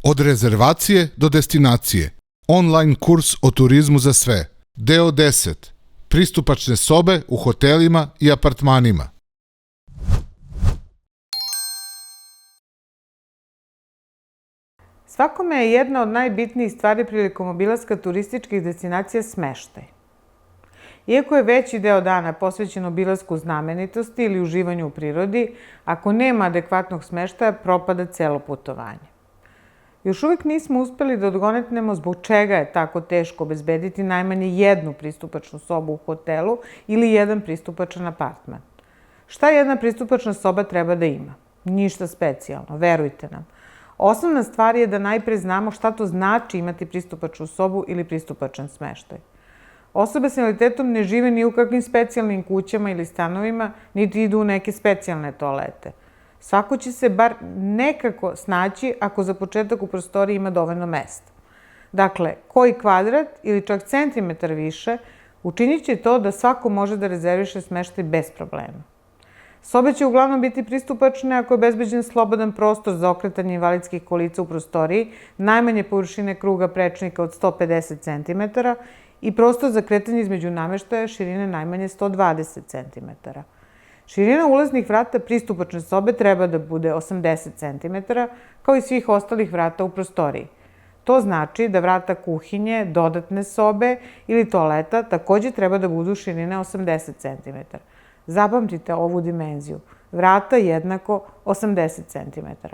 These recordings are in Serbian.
Od rezervacije do destinacije. Online kurs o turizmu za sve. Deo 10. Pristupačne sobe u hotelima i apartmanima. Svakome je jedna od najbitnijih stvari prilikom obilaska turističkih destinacija smeštaj. Iako je veći deo dana posvećen obilasku znamenitosti ili uživanju u prirodi, ako nema adekvatnog smeštaja, propada celo putovanje. Još uvijek nismo uspeli da odgonetnemo zbog čega je tako teško obezbediti najmanje jednu pristupačnu sobu u hotelu ili jedan pristupačan apartman. Šta jedna pristupačna soba treba da ima? Ništa specijalno, verujte nam. Osnovna stvar je da najpre znamo šta to znači imati pristupačnu sobu ili pristupačan smeštaj. Osobe s invaliditetom ne žive ni u kakvim specijalnim kućama ili stanovima, niti idu u neke specijalne toalete. Svako će se bar nekako snaći ako za početak u prostoriji ima dovoljno mesta. Dakle, koji kvadrat ili čak centimetar više učinit će to da svako može da rezerviše smeštaj bez problema. Sobe će uglavnom biti pristupačne ako je obezbeđen slobodan prostor za okretanje invalidskih kolica u prostoriji, najmanje površine kruga prečnika od 150 cm i prostor za kretanje između nameštaja širine najmanje 120 cm. Širina ulaznih vrata pristupačne sobe treba da bude 80 cm, kao i svih ostalih vrata u prostoriji. To znači da vrata kuhinje, dodatne sobe ili toaleta takođe treba da budu širine 80 cm. Zapamtite ovu dimenziju. Vrata jednako 80 cm.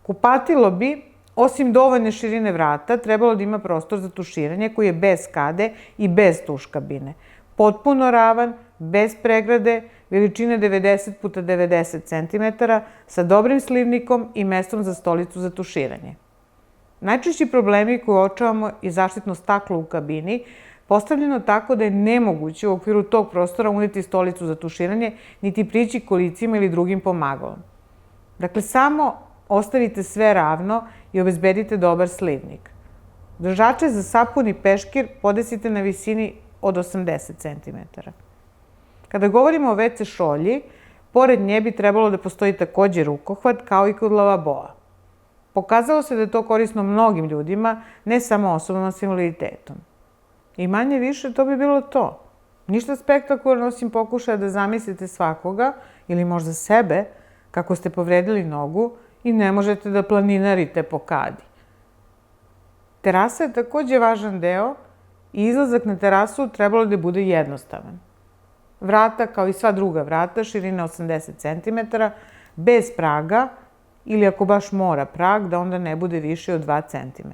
Kupatilo bi, osim dovoljne širine vrata, trebalo da ima prostor za tuširanje koji je bez kade i bez tuš kabine. Potpuno ravan, bez pregrade, veličine 90 x 90 cm, sa dobrim slivnikom i mestom za stolicu za tuširanje. Najčešći problemi koje uočavamo je zaštitno staklo u kabini, postavljeno tako da je nemoguće u okviru tog prostora uneti stolicu za tuširanje, niti prići kolicima ili drugim pomagalom. Dakle, samo ostavite sve ravno i obezbedite dobar slivnik. Držače za sapun i peškir podesite na visini od 80 cm. Kada govorimo o WC šolji, pored nje bi trebalo da postoji takođe rukohvat, kao i kod lavaboa. Pokazalo se da je to korisno mnogim ljudima, ne samo osobama s invaliditetom. I manje više to bi bilo to. Ništa spektakularno osim pokušaja da zamislite svakoga ili možda sebe kako ste povredili nogu i ne možete da planinarite po kadi. Terasa je takođe važan deo i izlazak na terasu trebalo da bude jednostavan. Vrata, kao i sva druga vrata, širine 80 cm, bez praga ili ako baš mora prag, da onda ne bude više od 2 cm.